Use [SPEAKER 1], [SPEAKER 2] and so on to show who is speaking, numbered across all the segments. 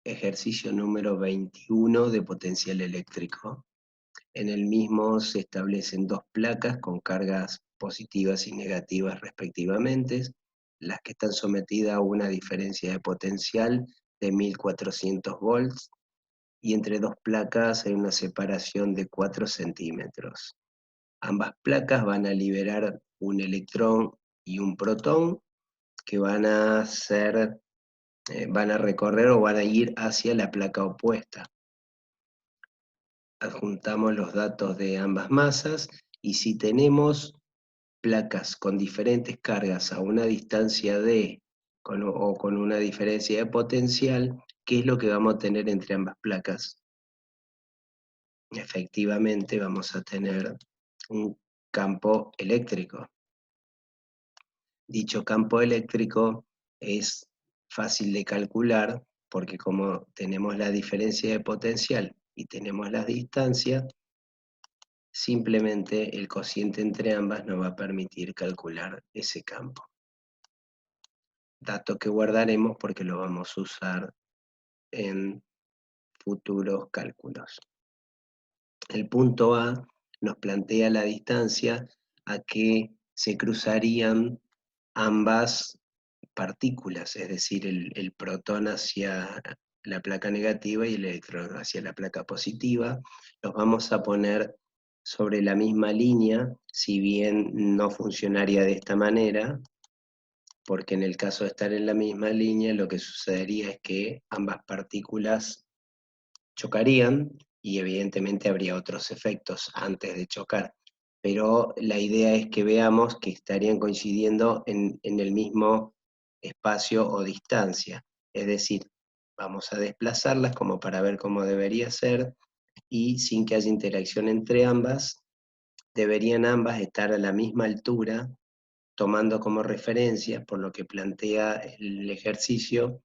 [SPEAKER 1] Ejercicio número 21 de potencial eléctrico. En el mismo se establecen dos placas con cargas positivas y negativas respectivamente, las que están sometidas a una diferencia de potencial de 1400 volts, y entre dos placas hay una separación de 4 centímetros. Ambas placas van a liberar un electrón y un protón que van a recorrer o van a ir hacia la placa opuesta. Adjuntamos los datos de ambas masas y si tenemos placas con diferentes cargas a una distancia d o con una diferencia de potencial, ¿qué es lo que vamos a tener entre ambas placas? Efectivamente vamos a tener un campo eléctrico. Dicho campo eléctrico es fácil de calcular porque como tenemos la diferencia de potencial y tenemos las distancias, simplemente el cociente entre ambas nos va a permitir calcular ese campo. Dato que guardaremos porque lo vamos a usar en futuros cálculos. El punto A nos plantea la distancia a que se cruzarían ambas partículas, es decir, el protón hacia la placa negativa y el electrón hacia la placa positiva. Los vamos a poner sobre la misma línea, si bien no funcionaría de esta manera, porque en el caso de estar en la misma línea, lo que sucedería es que ambas partículas chocarían y evidentemente habría otros efectos antes de chocar. Pero la idea es que veamos que estarían coincidiendo en el mismo espacio o distancia. Es decir, vamos a desplazarlas como para ver cómo debería ser y sin que haya interacción entre ambas, deberían ambas estar a la misma altura, tomando como referencia, por lo que plantea el ejercicio,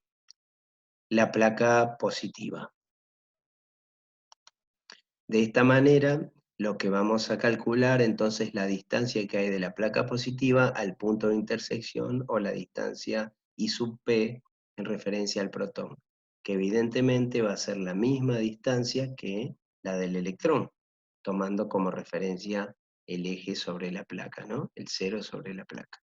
[SPEAKER 1] la placa positiva. De esta manera, lo que vamos a calcular entonces es la distancia que hay de la placa positiva al punto de intersección o la distancia I sub P en referencia al protón, que evidentemente va a ser la misma distancia que la del electrón, tomando como referencia el eje sobre la placa, ¿no? El cero sobre la placa.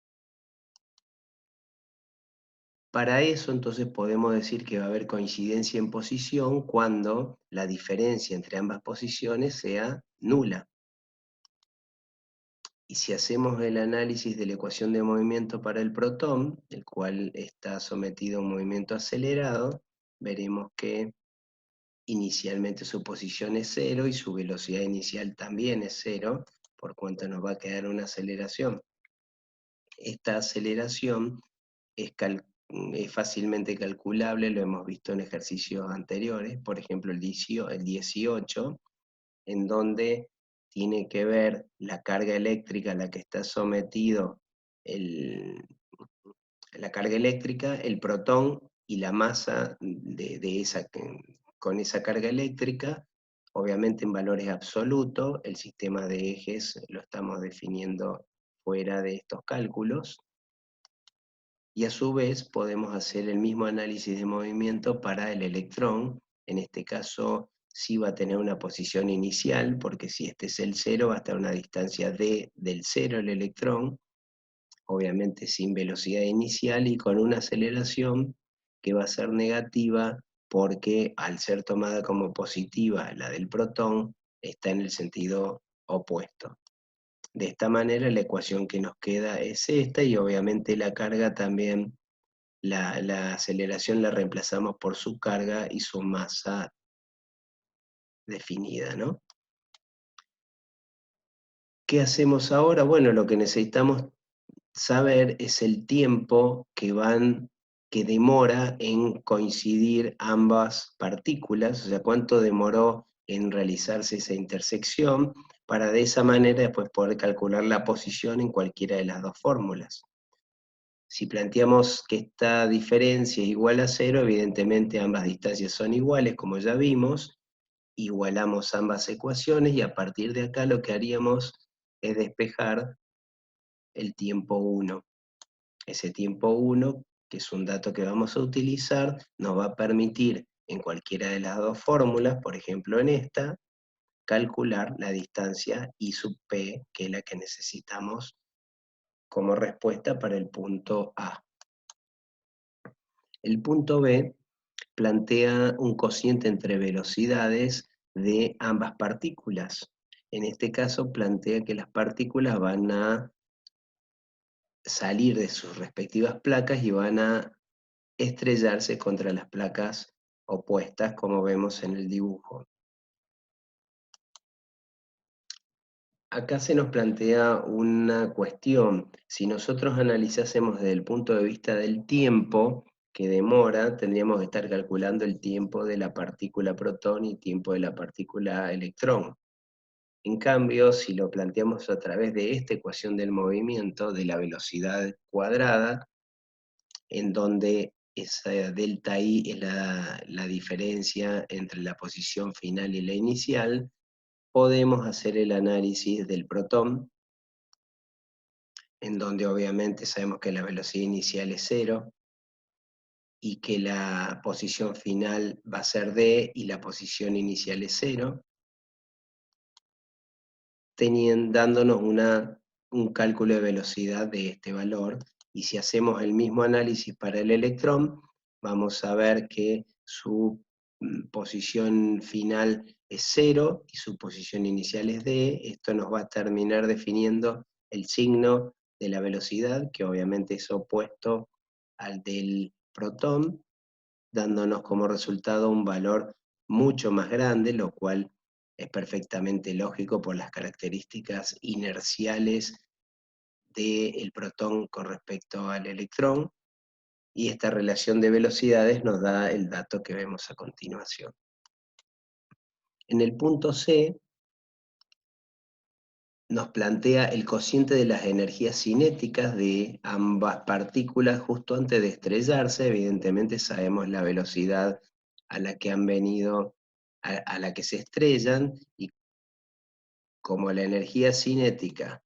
[SPEAKER 1] Para eso entonces podemos decir que va a haber coincidencia en posición cuando la diferencia entre ambas posiciones sea nula. Y si hacemos el análisis de la ecuación de movimiento para el protón, el cual está sometido a un movimiento acelerado, veremos que inicialmente su posición es 0 y su velocidad inicial también es 0, por cuanto nos va a quedar una aceleración. Esta aceleración es fácilmente calculable, lo hemos visto en ejercicios anteriores, por ejemplo el 18, en donde tiene que ver la carga eléctrica a la que está sometido la carga eléctrica, el protón y la masa con esa carga eléctrica, obviamente en valores absolutos. El sistema de ejes lo estamos definiendo fuera de estos cálculos, y a su vez podemos hacer el mismo análisis de movimiento para el electrón. En este caso sí va a tener una posición inicial, porque si este es el 0, va a estar a una distancia d del 0 el electrón, obviamente sin velocidad inicial y con una aceleración que va a ser negativa, porque al ser tomada como positiva la del protón, está en el sentido opuesto. De esta manera la ecuación que nos queda es esta, y obviamente la carga también, la aceleración la reemplazamos por su carga y su masa definida, ¿no? ¿Qué hacemos ahora? Bueno, lo que necesitamos saber es el tiempo que demora en coincidir ambas partículas, o sea, cuánto demoró en realizarse esa intersección, para de esa manera después poder calcular la posición en cualquiera de las dos fórmulas. Si planteamos que esta diferencia es igual a 0, evidentemente ambas distancias son iguales, como ya vimos, igualamos ambas ecuaciones y a partir de acá lo que haríamos es despejar el tiempo 1. Ese tiempo 1, que es un dato que vamos a utilizar, nos va a permitir en cualquiera de las dos fórmulas, por ejemplo en esta, calcular la distancia I sub P, que es la que necesitamos como respuesta para el punto A. El punto B plantea un cociente entre velocidades de ambas partículas. En este caso plantea que las partículas van a salir de sus respectivas placas y van a estrellarse contra las placas opuestas, como vemos en el dibujo. Acá se nos plantea una cuestión. Si nosotros analizásemos desde el punto de vista del tiempo que demora, tendríamos que estar calculando el tiempo de la partícula protón y el tiempo de la partícula electrón. En cambio, si lo planteamos a través de esta ecuación del movimiento, de la velocidad cuadrada, en donde esa delta I es la diferencia entre la posición final y la inicial, podemos hacer el análisis del protón, en donde obviamente sabemos que la velocidad inicial es 0 y que la posición final va a ser D y la posición inicial es 0, dándonos un cálculo de velocidad de este valor. Y si hacemos el mismo análisis para el electrón, vamos a ver que su posición final es 0 y su posición inicial es D. Esto nos va a terminar definiendo el signo de la velocidad, que obviamente es opuesto al del protón, dándonos como resultado un valor mucho más grande, lo cual es perfectamente lógico por las características inerciales del protón con respecto al electrón, y esta relación de velocidades nos da el dato que vemos a continuación. En el punto C nos plantea el cociente de las energías cinéticas de ambas partículas justo antes de estrellarse. Evidentemente sabemos la velocidad a la que han venido, a la que se estrellan, y como la energía cinética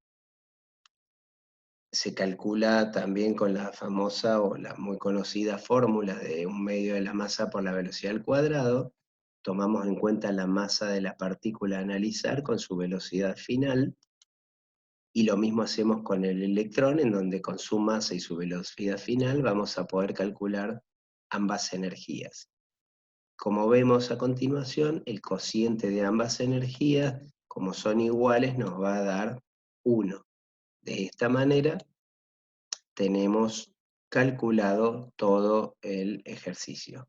[SPEAKER 1] se calcula también con la famosa o la muy conocida fórmula de 1/2 de la masa por la velocidad al cuadrado, tomamos en cuenta la masa de la partícula a analizar con su velocidad final, y lo mismo hacemos con el electrón, en donde con su masa y su velocidad final vamos a poder calcular ambas energías. Como vemos a continuación, el cociente de ambas energías, como son iguales, nos va a dar 1. De esta manera tenemos calculado todo el ejercicio.